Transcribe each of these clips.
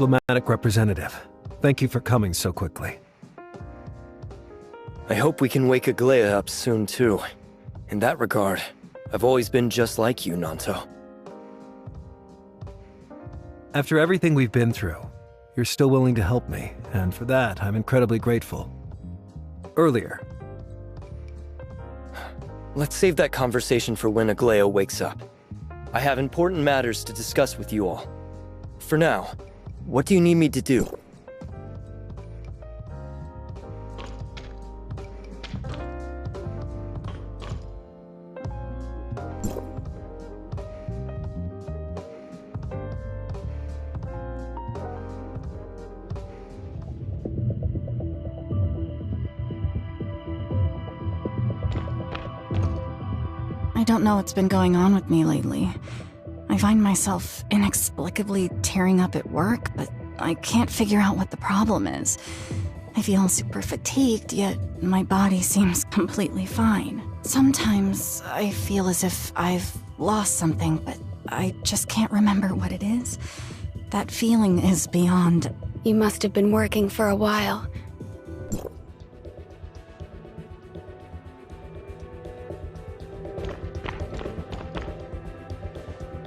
Diplomatic representative, thank you for coming so quickly. I hope we can wake Agleia up soon, too. In that regard, I've always been just like you, Nanto. After everything we've been through, you're still willing to help me, and for that, I'm incredibly grateful. Earlier. Let's save that conversation for when Agleia wakes up. I have important matters to discuss with you all. For now, what do you need me to do? I don't know what's been going on with me lately. I find myself inexplicably tearing up at work, but I can't figure out what the problem is. I feel super fatigued, yet my body seems completely fine. Sometimes I feel as if I've lost something, but I just can't remember what it is. That feeling is beyond... You must have been working for a while.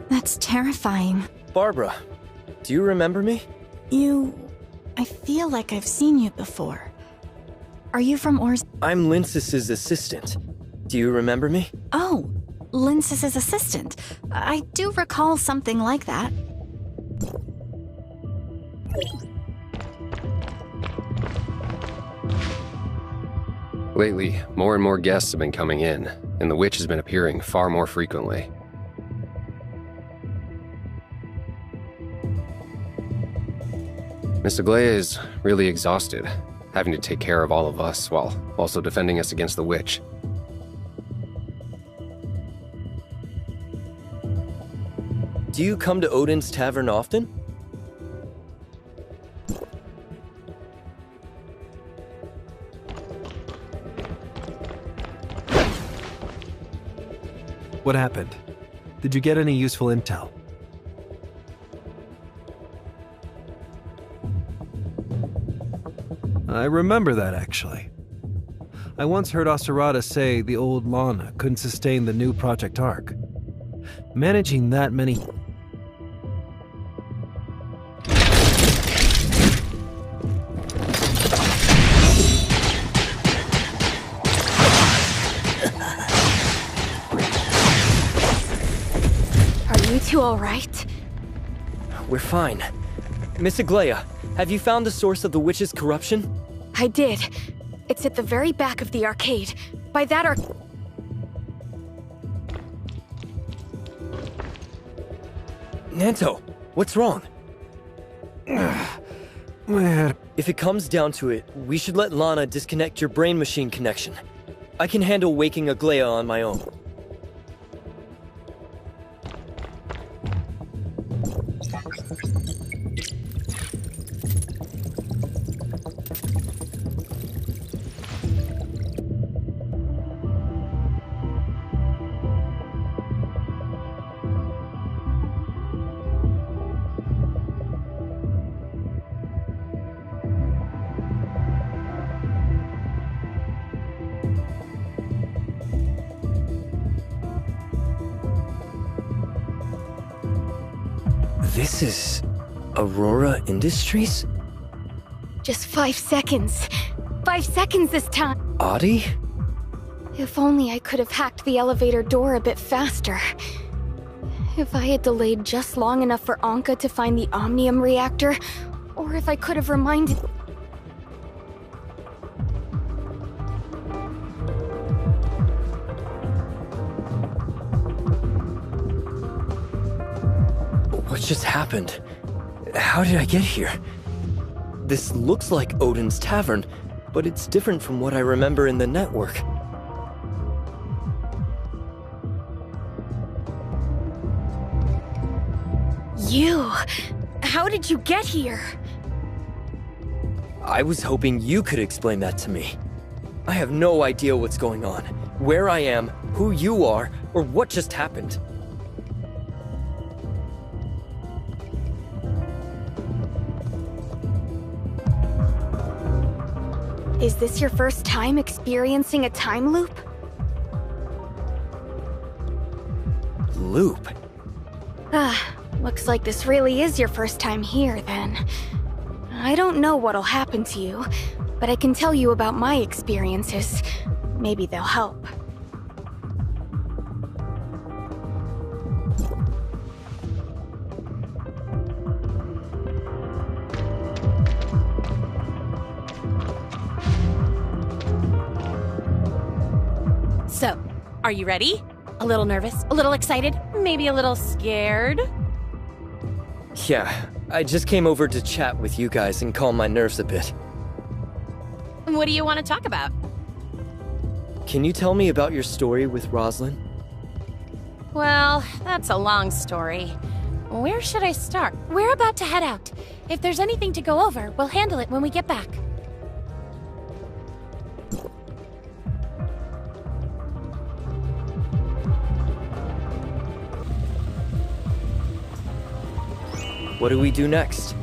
That's terrifying. Barbara, do you remember me? I feel like I've seen you before. Are you from Ors? I'm Linsis's assistant. Do you remember me? Oh, Linsis's assistant. I do recall something like that. Lately, more and more guests have been coming in, and the witch has been appearing far more frequently. Miss Agleia is really exhausted, having to take care of all of us while also defending us against the witch. Do you come to Odin's Tavern often? What happened? Did you get any useful intel? I remember that, actually. I once heard Osurada say the old Lana couldn't sustain the new Project Arc. Managing that many... Are you two alright? We're fine. Miss Agleia, have you found the source of the witch's corruption? I did. It's at the very back of the arcade. By that Nanto, what's wrong? Man. If it comes down to it, we should let Lana disconnect your brain-machine connection. I can handle waking Agleia on my own. This is... Aurora Industries? Just 5 seconds. 5 seconds this time. Audie? If only I could have hacked the elevator door a bit faster. If I had delayed just long enough for Anka to find the Omnium reactor, or if I could have reminded... What just happened? How did I get here? This looks like Odin's Tavern, but it's different from what I remember in the network. You! How did you get here? I was hoping you could explain that to me. I have no idea what's going on, where I am, who you are, or what just happened. Is this your first time experiencing a time loop? Loop? Looks like this really is your first time here, then. I don't know what'll happen to you, but I can tell you about my experiences. Maybe they'll help. So, are you ready? A little nervous? A little excited? Maybe a little scared? Yeah, I just came over to chat with you guys and calm my nerves a bit. What do you want to talk about? Can you tell me about your story with Roslyn? Well, that's a long story. Where should I start? We're about to head out. If there's anything to go over, we'll handle it when we get back. What do we do next?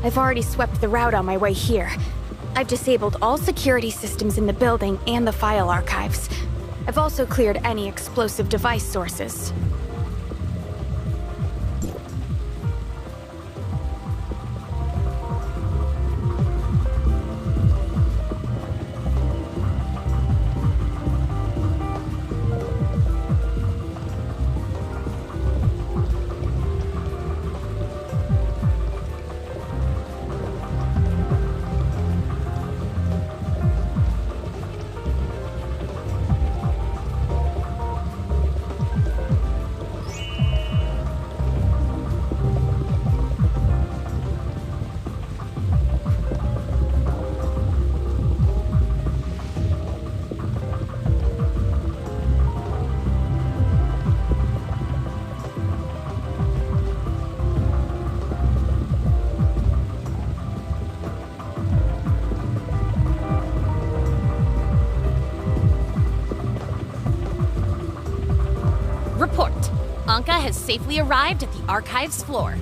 I've already swept the route on my way here. I've disabled all security systems in the building and the file archives. I've also cleared any explosive device sources. Report. Anka has safely arrived at the archives floor.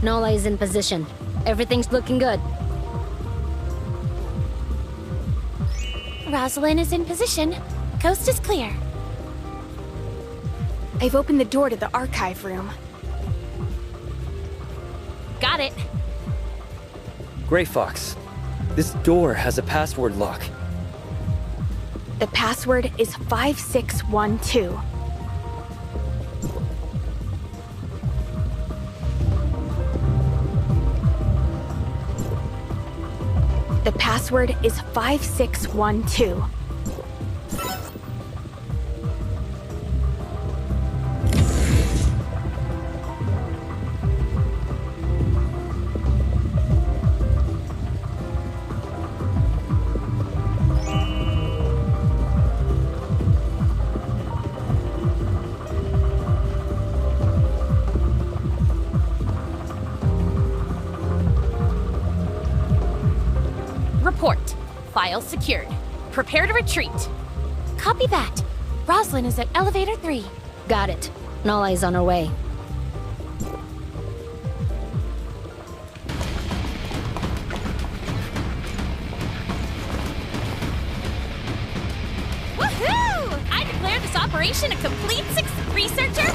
Nola is in position. Everything's looking good. Rosalind is in position. coast is clear. I've opened the door to the archive room. Got it. Gray Fox, this door has a password lock. The password is 5612. The password is 5612. Report. File secured. Prepare to retreat. Copy that. Rosalind is at elevator 3. Got it. And all eyes on our way. Woohoo! I declare this operation a complete success. Researcher,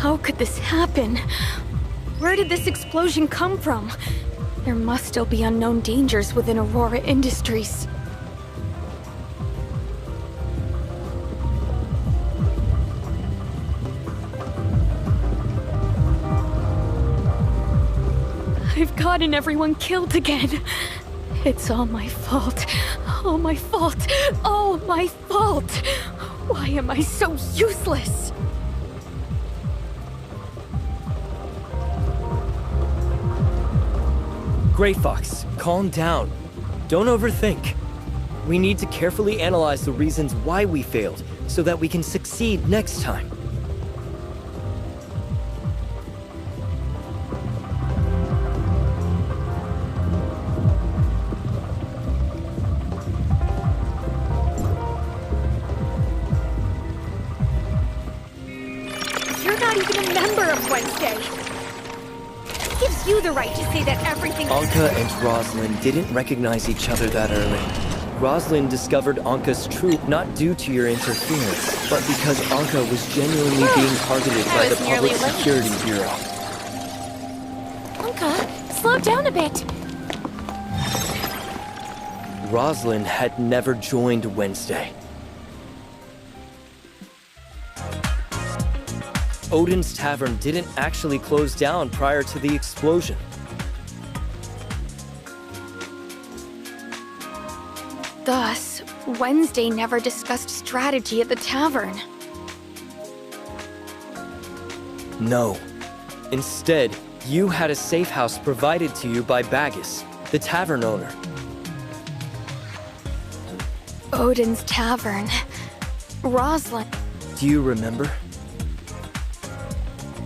How could this happen? Where did this explosion come from? There must still be unknown dangers within Aurora Industries. I've gotten everyone killed again. It's all my fault. All my fault. All my fault. Why am I so useless? Gray Fox, calm down. Don't overthink. We need to carefully analyze the reasons why we failed, so that we can succeed next time. You're not even a member of Wednesday. What gives you the right to say that everything— Anka and Rosalind didn't recognize each other that early. Rosalind discovered Anka's troop not due to your interference, but because Anka was genuinely being targeted by the nearly Public late. Security Bureau. Anka, slow down a bit. Rosalind had never joined Wednesday. Odin's Tavern didn't actually close down prior to the explosion. Thus, Wednesday never discussed strategy at the tavern. No. Instead, you had a safe house provided to you by Bagus, the tavern owner. Odin's Tavern. Rosalind. Do you remember?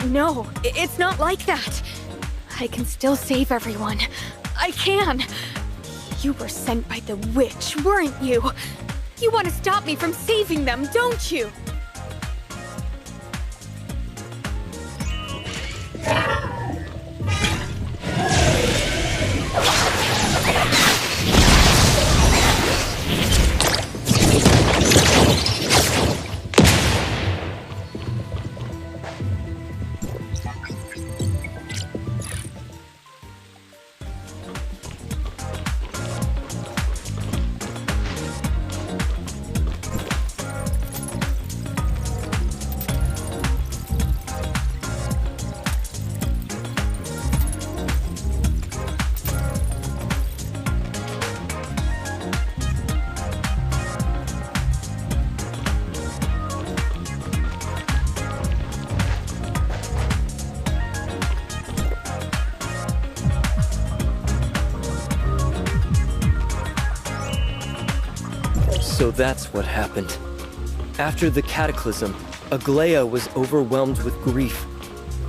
No, it's not like that. I can still save everyone. I can. You were sent by the witch, weren't you? You want to stop me from saving them, don't you? So that's what happened. After the cataclysm, Agleia was overwhelmed with grief,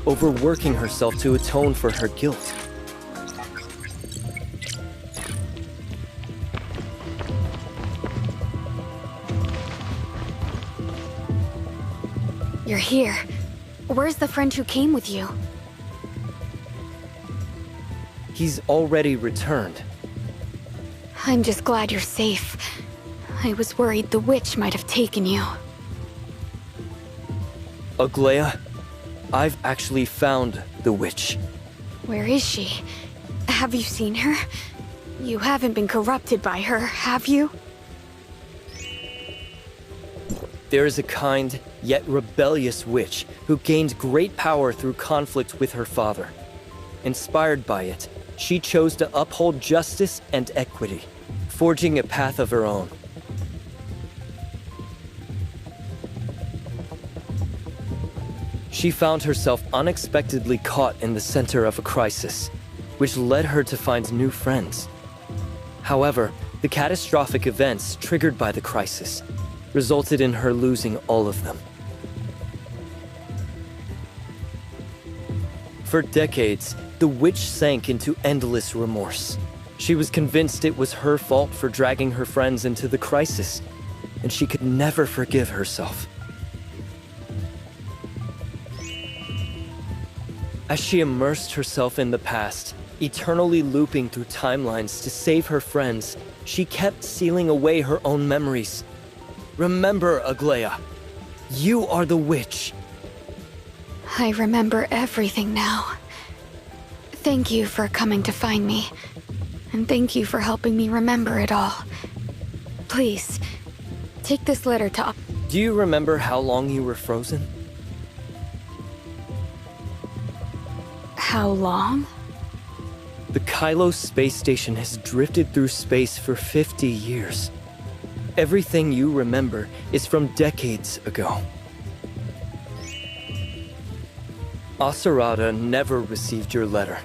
overworking herself to atone for her guilt. You're here. Where's the friend who came with you? He's already returned. I'm just glad you're safe. I was worried the witch might have taken you. Agleia, I've actually found the witch. Where is she? Have you seen her? You haven't been corrupted by her, have you? There is a kind, yet rebellious witch who gained great power through conflict with her father. Inspired by it, she chose to uphold justice and equity, forging a path of her own. She found herself unexpectedly caught in the center of a crisis, which led her to find new friends. However, the catastrophic events triggered by the crisis resulted in her losing all of them. For decades, the witch sank into endless remorse. She was convinced it was her fault for dragging her friends into the crisis, and she could never forgive herself. As she immersed herself in the past, eternally looping through timelines to save her friends, she kept sealing away her own memories. Remember, Agleia, you are the witch. I remember everything now. Thank you for coming to find me, and thank you for helping me remember it all. Please, take this letter to... Do you remember how long you were frozen? How long? The Kylo space station has drifted through space for 50 years. Everything you remember is from decades ago. Asarada never received your letter,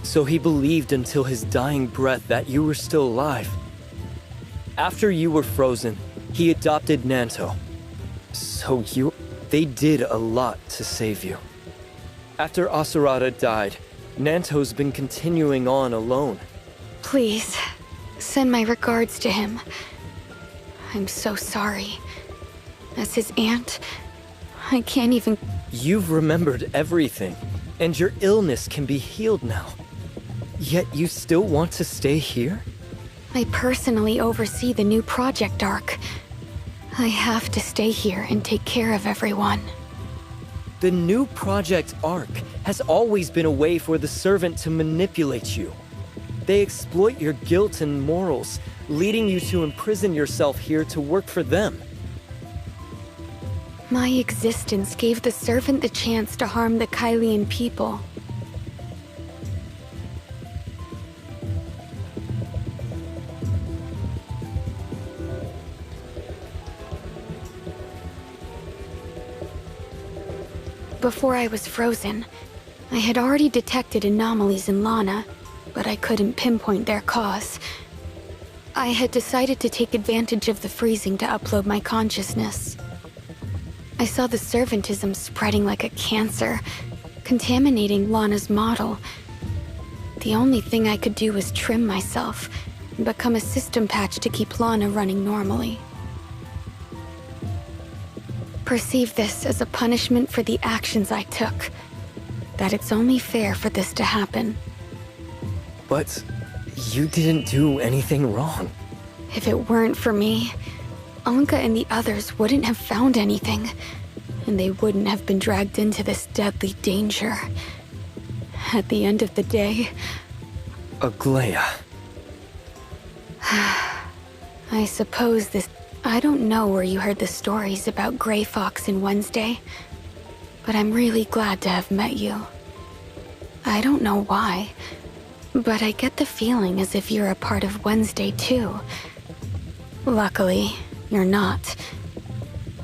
so he believed until his dying breath that you were still alive. After you were frozen, he adopted Nanto. They did a lot to save you. After Asarada died, Nanto's been continuing on alone. Please, send my regards to him. I'm so sorry. As his aunt, I can't even... You've remembered everything, and your illness can be healed now. Yet you still want to stay here? I personally oversee the new project arc. I have to stay here and take care of everyone. The new Project Arc has always been a way for the Servant to manipulate you. They exploit your guilt and morals, leading you to imprison yourself here to work for them. My existence gave the Servant the chance to harm the Kylian people. Before I was frozen, I had already detected anomalies in Lana, but I couldn't pinpoint their cause. I had decided to take advantage of the freezing to upload my consciousness. I saw the servantism spreading like a cancer, contaminating Lana's model. The only thing I could do was trim myself and become a system patch to keep Lana running normally. Perceive this as a punishment for the actions I took. That it's only fair for this to happen. But you didn't do anything wrong. If it weren't for me, Anka and the others wouldn't have found anything, and they wouldn't have been dragged into this deadly danger. At the end of the day... Agleia. I suppose this... I don't know where you heard the stories about Grey Fox and Wednesday, but I'm really glad to have met you. I don't know why, but I get the feeling as if you're a part of Wednesday too. Luckily, you're not.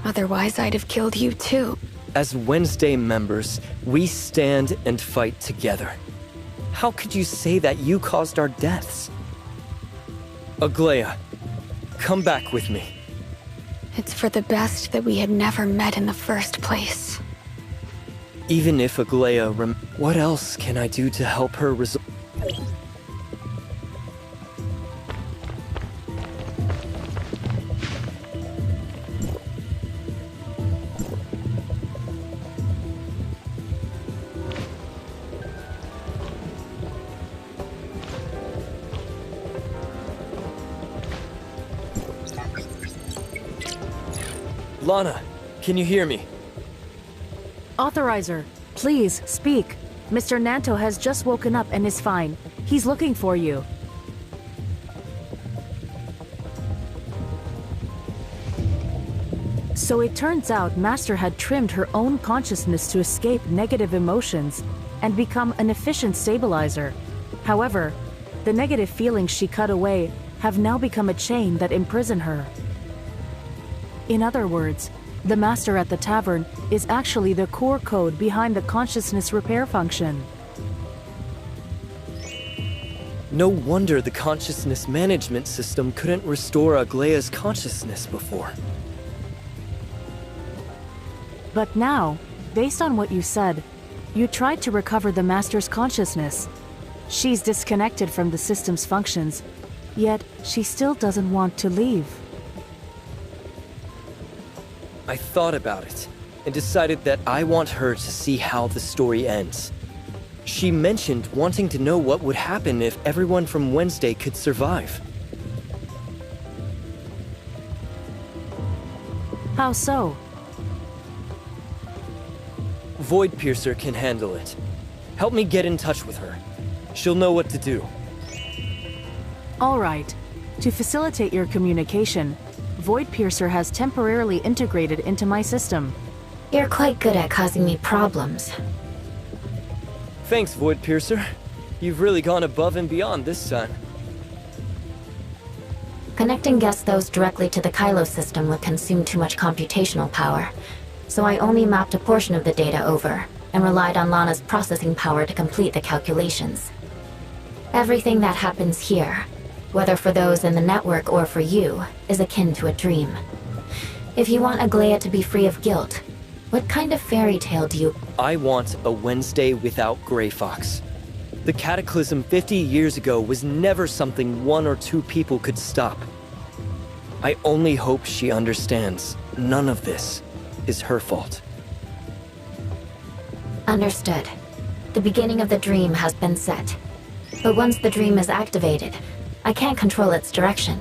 Otherwise, I'd have killed you too. As Wednesday members, we stand and fight together. How could you say that you caused our deaths? Agleia, come back with me. It's for the best that we had never met in the first place. Even if Agleia what else can I do to help her resolve? Lana, can you hear me? Authorizer, please, speak. Mr. Nanto has just woken up and is fine. He's looking for you. So it turns out Master had trimmed her own consciousness to escape negative emotions and become an efficient stabilizer. However, the negative feelings she cut away have now become a chain that imprison her. In other words, the Master at the tavern is actually the core code behind the consciousness repair function. No wonder the consciousness management system couldn't restore Agleia's consciousness before. But now, based on what you said, you tried to recover the Master's consciousness. She's disconnected from the system's functions, yet she still doesn't want to leave. I thought about it, and decided that I want her to see how the story ends. She mentioned wanting to know what would happen if everyone from Wednesday could survive. How so? Void Piercer can handle it. Help me get in touch with her. She'll know what to do. All right. To facilitate your communication, Void Piercer has temporarily integrated into my system. You're quite good at causing me problems. Thanks, Void Piercer. You've really gone above and beyond this time. Connecting guest those directly to the Kylo system would consume too much computational power, so I only mapped a portion of the data over, and relied on Lana's processing power to complete the calculations. Everything that happens here, whether for those in the network or for you, is akin to a dream. If you want Agleia to be free of guilt, what kind of fairy tale do you— I want a Wednesday without Grey Fox. The cataclysm 50 years ago was never something one or two people could stop. I only hope she understands none of this is her fault. Understood. The beginning of the dream has been set. But once the dream is activated, I can't control its direction.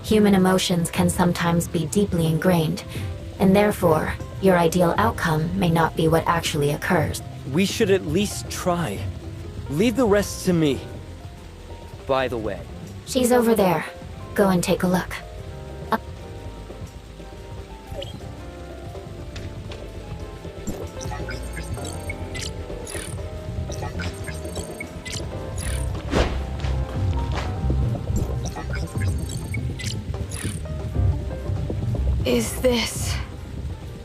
Human emotions can sometimes be deeply ingrained, and therefore, your ideal outcome may not be what actually occurs. We should at least try. Leave the rest to me. By the way, She's over there. Go and take a look. Is this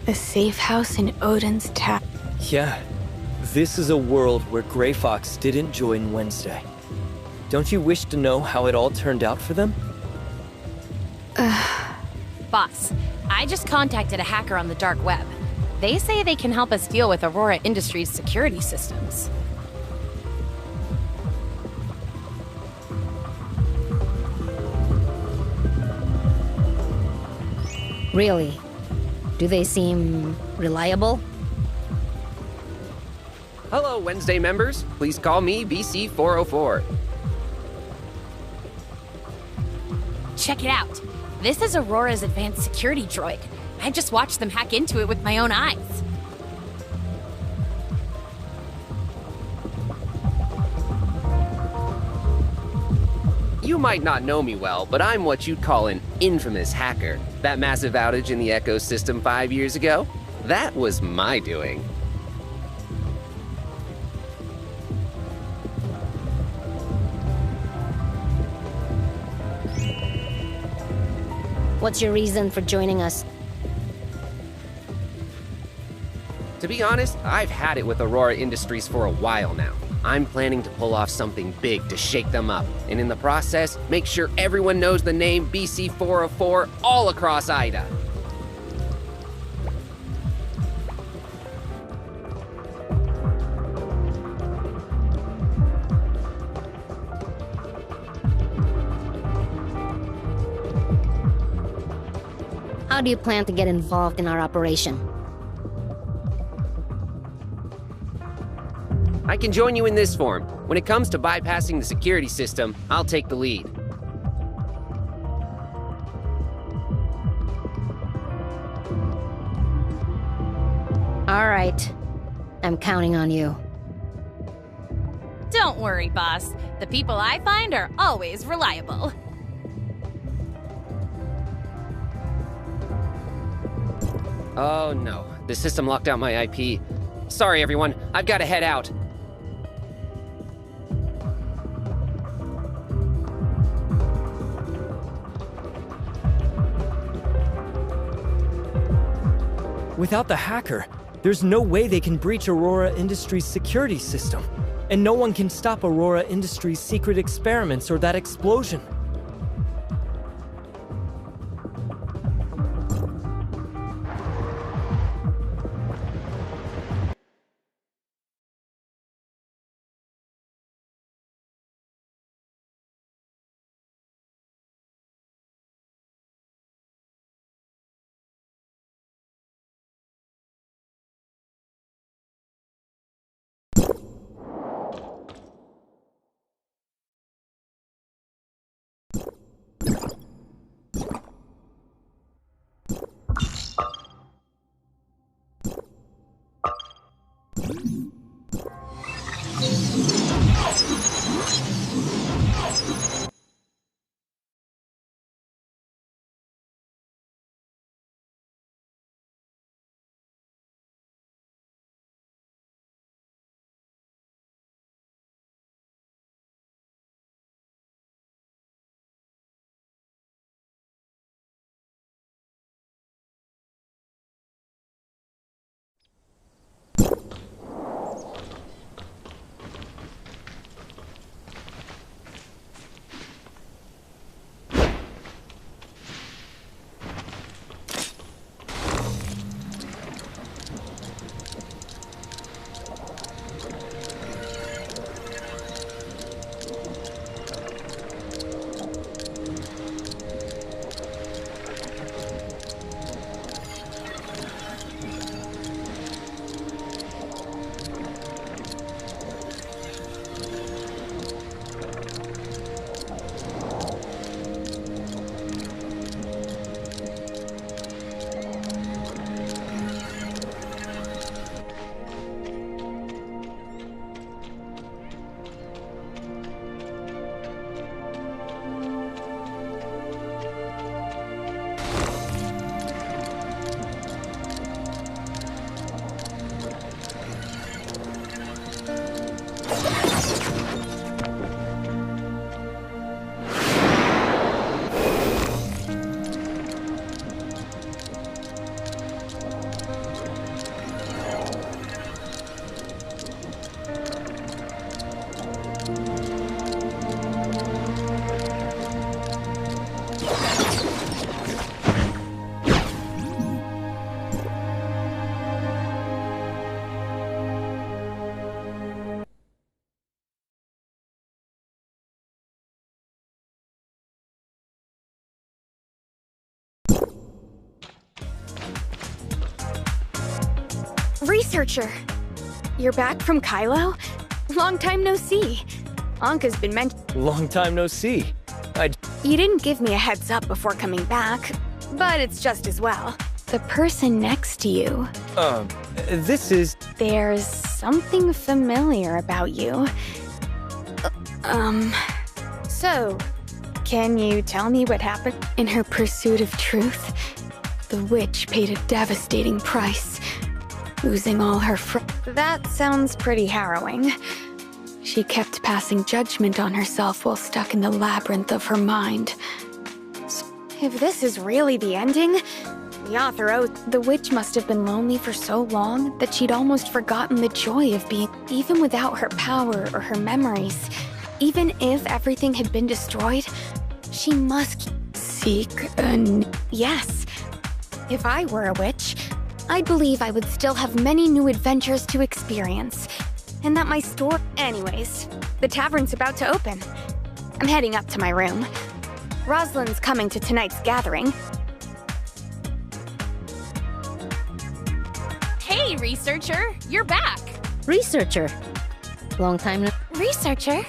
a safe house in Odin's tap? yeah, this is a world where Grey Fox didn't join Wednesday. Don't you wish to know how it all turned out for them? Boss, I just contacted a hacker on the dark web. They say they can help us deal with Aurora Industries' security systems. Really? Do they seem reliable? Hello, Wednesday members. Please call me BC404. Check it out. This is Aurora's advanced security droid. I just watched them hack into it with my own eyes. You might not know me well, but I'm what you'd call an infamous hacker. That massive outage in the ecosystem 5 years ago? That was my doing. What's your reason for joining us? To be honest, I've had it with Aurora Industries for a while now. I'm planning to pull off something big to shake them up, and in the process, make sure everyone knows the name BC404 all across Ida. How do you plan to get involved in our operation? I can join you in this form. When it comes to bypassing the security system, I'll take the lead. right. I'm counting on you. Don't worry, boss. The people I find are always reliable. Oh no, the system locked out my IP. Sorry everyone, I've got to head out. Without the hacker, there's no way they can breach Aurora Industries' security system. And no one can stop Aurora Industries' secret experiments or that explosion. Researcher! You're back from Kylo? Long time no see. Anka's been Long time no see. You didn't give me a heads up before coming back, but it's just as well. The person next to you. This is... There's something familiar about you. So, can you tell me what happened? In her pursuit of truth, the witch paid a devastating price, losing all her That sounds pretty harrowing. She kept passing judgment on herself while stuck in the labyrinth of her mind. So, if this is really the ending, the author the witch must have been lonely for so long that she'd almost forgotten the joy of being, even without her power or her memories. Even if everything had been destroyed, she must seek Yes. If I were a witch, I'd believe I would still have many new adventures to experience. And that my store... Anyways, the tavern's about to open. I'm heading up to my room. Rosalind's coming to tonight's gathering. Hey, Researcher! You're back! Researcher. Long time no... Researcher?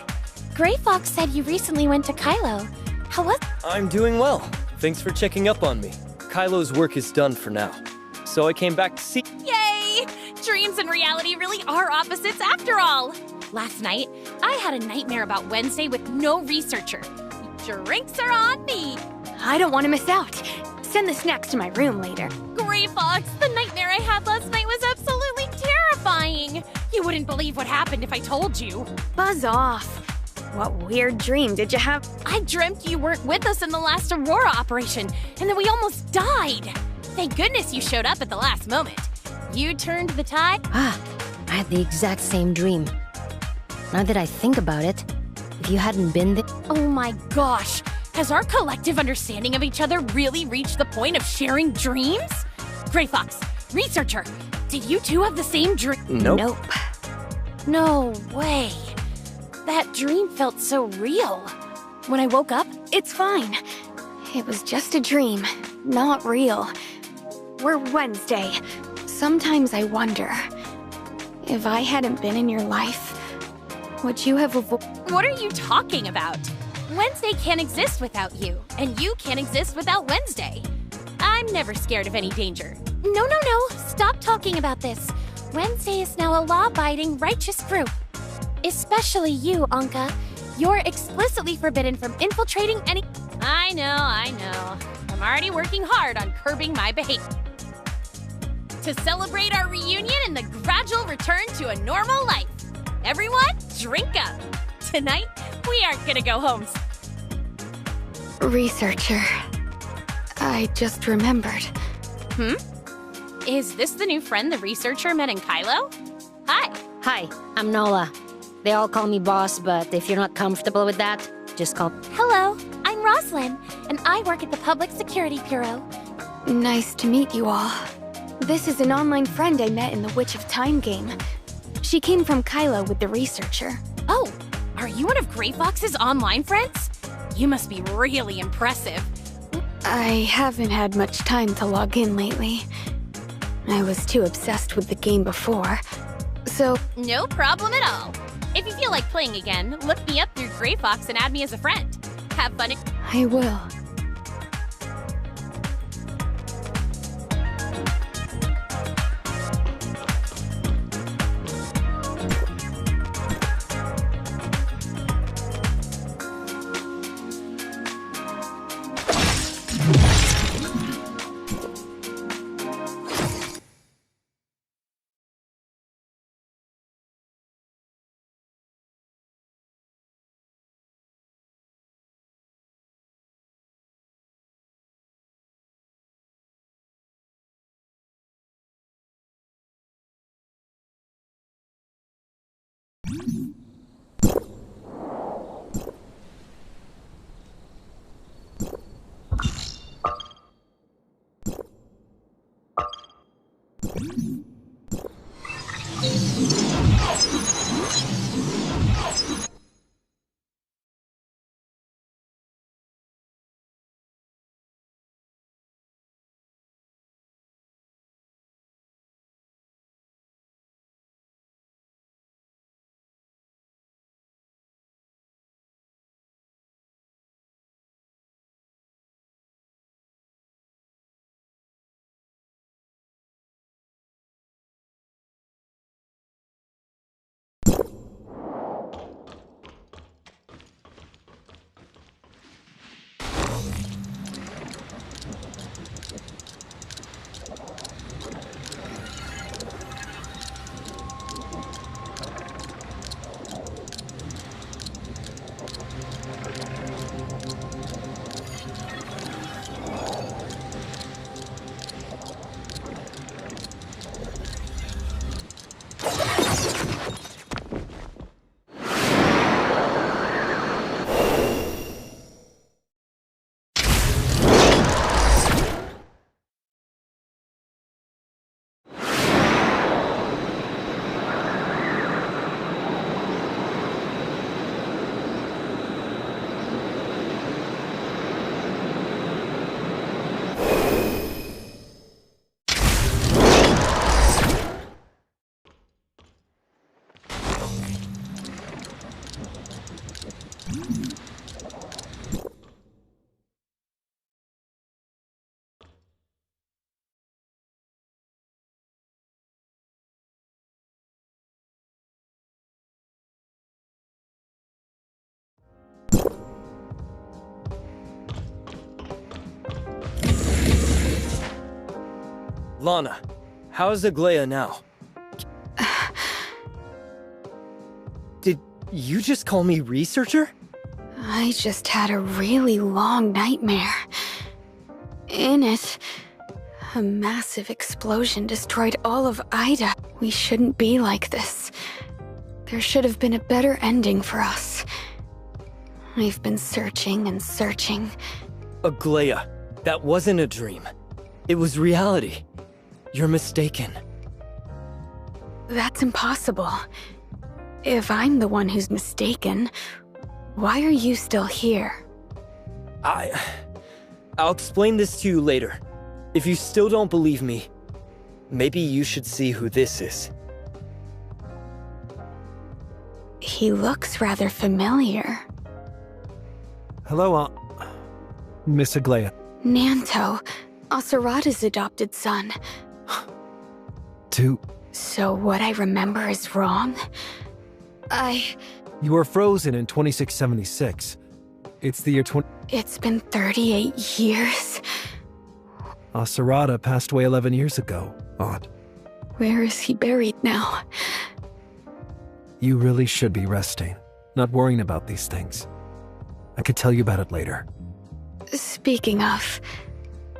Gray Fox said you recently went to Kylo. How was... I'm doing well. Thanks for checking up on me. Kylo's work is done for now. So I came back to see... Yay! Dreams and reality really are opposites after all. Last night, I had a nightmare about Wednesday with no researcher. Drinks are on me. I don't want to miss out. Send the snacks to my room later. Gray Fox, the nightmare I had last night was absolutely terrifying. You wouldn't believe what happened if I told you. Buzz off. What weird dream did you have? I dreamt you weren't with us in the last Aurora operation, and that we almost died. Thank goodness you showed up at the last moment. You turned the tide. I had the exact same dream. Now that I think about it, if you hadn't been there... Oh my gosh! Has our collective understanding of each other really reached the point of sharing dreams? Gray Fox, researcher, did you two have the same dream? Nope. No way. That dream felt so real. When I woke up, It's fine. It was just a dream, not real. We're Wednesday. Sometimes I wonder, if I hadn't been in your life, would you have avoided? what are you talking about? Wednesday can't exist without you, and you can't exist without Wednesday. I'm never scared of any danger. No. Stop talking about this. Wednesday is now a law-abiding, righteous group. Especially you, Anka. You're explicitly forbidden from infiltrating any... I know. I'm already working hard on curbing my behavior. To celebrate our reunion and the gradual return to a normal life. Everyone, drink up. Tonight, we aren't gonna go home. Researcher. I just remembered. Is this the new friend the researcher met in Kylo? Hi. Hi, I'm Nola. They all call me boss, but if you're not comfortable with that, just call... Hello, I'm Roslyn, and I work at the Public Security Bureau. Nice to meet you all. This is an online friend I met in the Witch of Time game. She came from Kylo with the researcher. Oh, are you one of Gray Fox's online friends? You must be really impressive. I haven't had much time to log in lately. I was too obsessed with the game before, so... No problem at all. If you feel like playing again, look me up through Gray Fox and add me as a friend. Have fun. I will. Lana, how's Agleia now? Did you just call me researcher? I just had a really long nightmare. In it, a massive explosion destroyed all of Ida. We shouldn't be like this. There should have been a better ending for us. I've been searching and searching. Agleia, that wasn't a dream. It was reality. You're mistaken. That's impossible. If I'm the one who's mistaken, why are you still here? I'll explain this to you later. If you still don't believe me, maybe you should see who this is. He looks rather familiar. Hello, Miss Agleia. Nanto, Asurata's adopted son. So what I remember is wrong? you were frozen in 2676. It's the year It's been 38 years? Asurata passed away 11 years ago. Odd. Where is he buried now? You really should be resting, not worrying about these things. I could tell you about it later. Speaking of,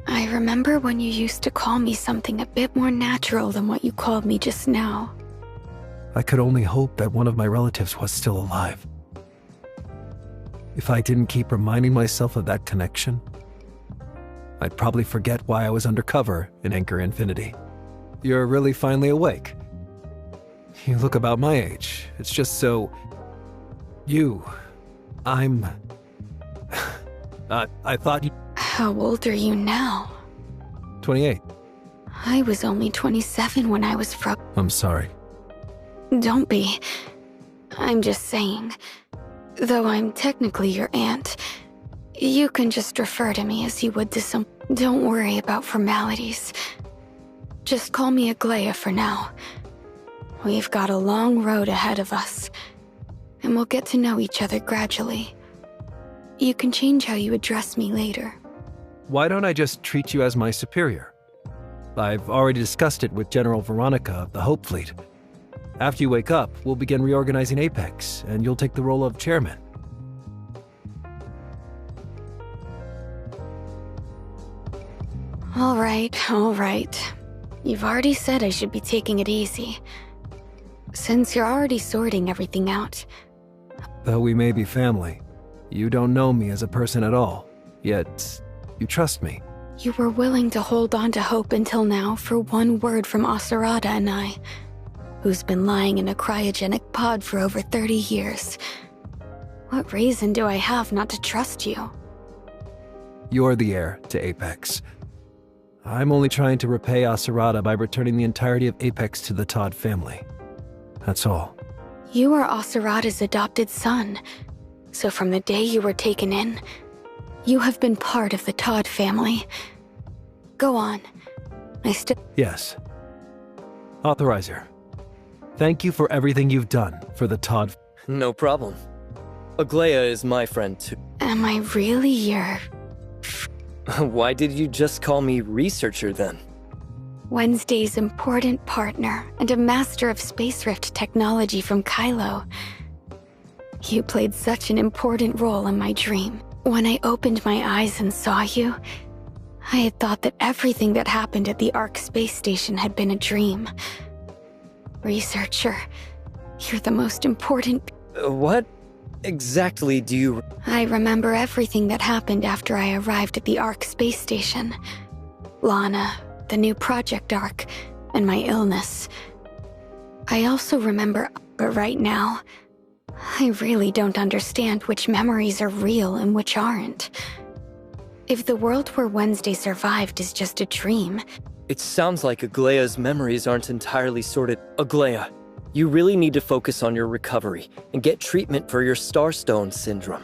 I remember when you used to call me something a bit more natural than what you called me just now. I could only hope that one of my relatives was still alive. If I didn't keep reminding myself of that connection, I'd probably forget why I was undercover in Anchor Infinity. You're really finally awake. You look about my age. It's just so... I thought you... How old are you now? 28. I was only 27 when I was I'm sorry. Don't be. I'm just saying. Though I'm technically your aunt, you can just refer to me as you would to some... Don't worry about formalities. Just call me Agleia for now. We've got a long road ahead of us, and we'll get to know each other gradually. You can change how you address me later. Why don't I just treat you as my superior? I've already discussed it with General Veronica of the Hope Fleet. After you wake up, we'll begin reorganizing Apex, and you'll take the role of chairman. All right. You've already said I should be taking it easy. Since you're already sorting everything out. Though we may be family, you don't know me as a person at all, yet you trust me. You were willing to hold on to hope until now for one word from Asurata and I, who's been lying in a cryogenic pod for over 30 years. What reason do I have not to trust you? You're the heir to Apex. I'm only trying to repay Asurata by returning the entirety of Apex to the Todd family. That's all. You are Asurata's adopted son, so from the day you were taken in, you have been part of the Todd family. Go on. Yes. Authorizer. Thank you for everything you've done for the Todd. No problem. Agleia is my friend too. Am I really your... Why did you just call me researcher then? Wednesday's important partner and a master of space rift technology from Kylo. You played such an important role in my dream. When I opened my eyes and saw you, I had thought that everything that happened at the Ark space station had been a dream. Researcher, you're the most important... What exactly do you... I remember everything that happened after I arrived at the Ark space station. Lana, the new Project Ark, and my illness. I also remember, but right now, I really don't understand which memories are real and which aren't. If the world where Wednesday survived is just a dream... It sounds like Agleia's memories aren't entirely sorted. Agleia, you really need to focus on your recovery and get treatment for your Starstone syndrome.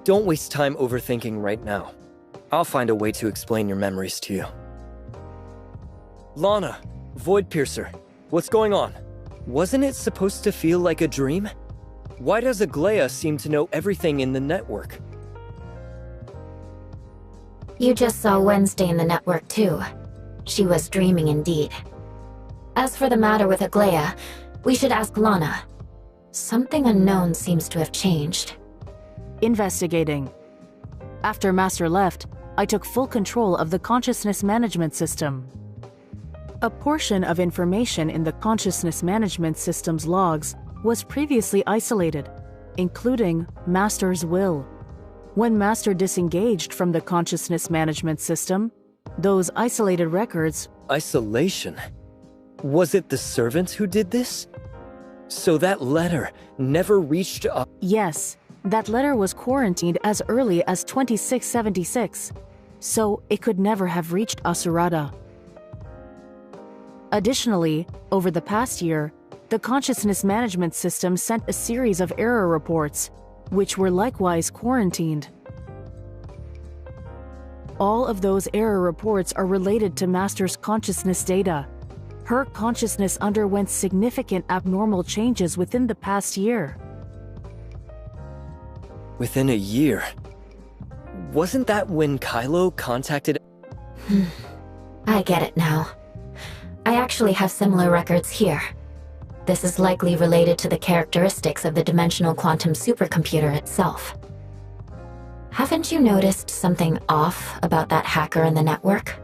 Don't waste time overthinking right now. I'll find a way to explain your memories to you. Lana, Void Piercer, what's going on? Wasn't it supposed to feel like a dream? Why does Agleia seem to know everything in the network? You just saw Wednesday in the network too. She was dreaming indeed. As for the matter with Agleia, we should ask Lana. Something unknown seems to have changed. Investigating. After Master left, I took full control of the consciousness management system. A portion of information in the consciousness management system's logs was previously isolated, including Master's will. When Master disengaged from the consciousness management system, those isolated records... Isolation? Was it the servant who did this? So that letter never reached up. Yes, that letter was quarantined as early as 2676, so it could never have reached Asurada. Additionally, over the past year, the consciousness management system sent a series of error reports, which were likewise quarantined. All of those error reports are related to Master's consciousness data. Her consciousness underwent significant abnormal changes within the past year. Within a year? Wasn't that when Kylo contacted... I get it now. I actually have similar records here. This is likely related to the characteristics of the dimensional quantum supercomputer itself. Haven't you noticed something off about that hacker in the network?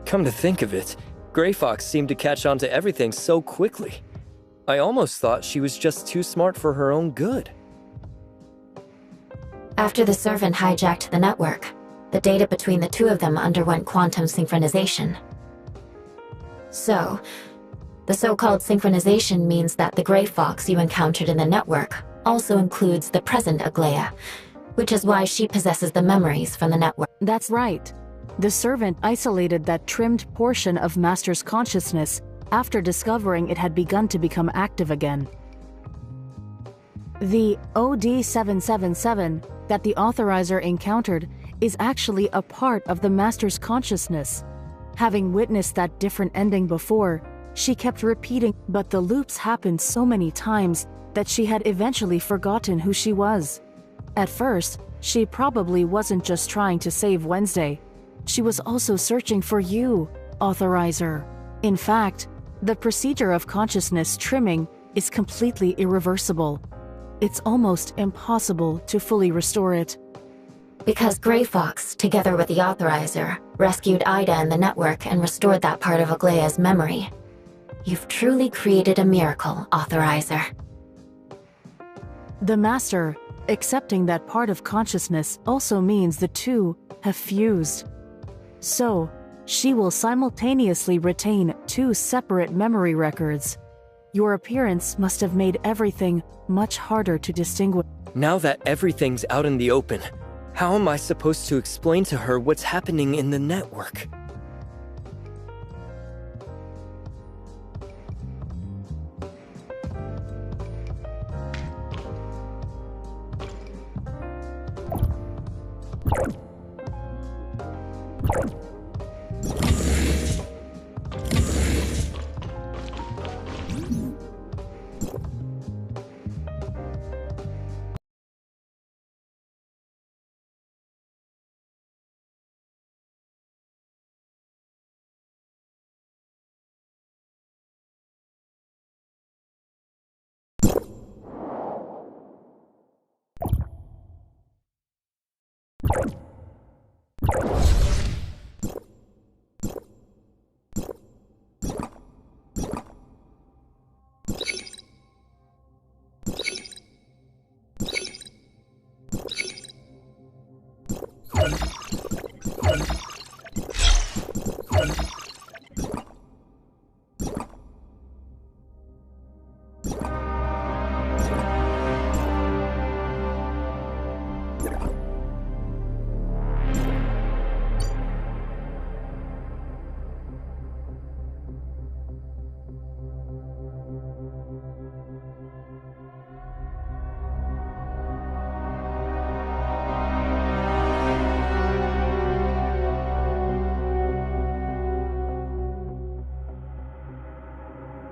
Come to think of it, Grey Fox seemed to catch on to everything so quickly. I almost thought she was just too smart for her own good. After the servant hijacked the network, the data between the two of them underwent quantum synchronization. So, the so-called synchronization means that the Grey Fox you encountered in the network also includes the present Agleia, which is why she possesses the memories from the network. That's right. The servant isolated that trimmed portion of Master's consciousness after discovering it had begun to become active again. The OD777 that the authorizer encountered is actually a part of the Master's consciousness. Having witnessed that different ending before, she kept repeating, but the loops happened so many times that she had eventually forgotten who she was. At first, she probably wasn't just trying to save Wednesday. She was also searching for you, authorizer. In fact, the procedure of consciousness trimming is completely irreversible. It's almost impossible to fully restore it. Because Grey Fox, together with the authorizer, rescued Ida in the network and restored that part of Agleia's memory. You've truly created a miracle, authorizer. The Master, accepting that part of consciousness also means the two have fused. So, she will simultaneously retain two separate memory records. Your appearance must have made everything much harder to distinguish. Now that everything's out in the open, how am I supposed to explain to her what's happening in the network?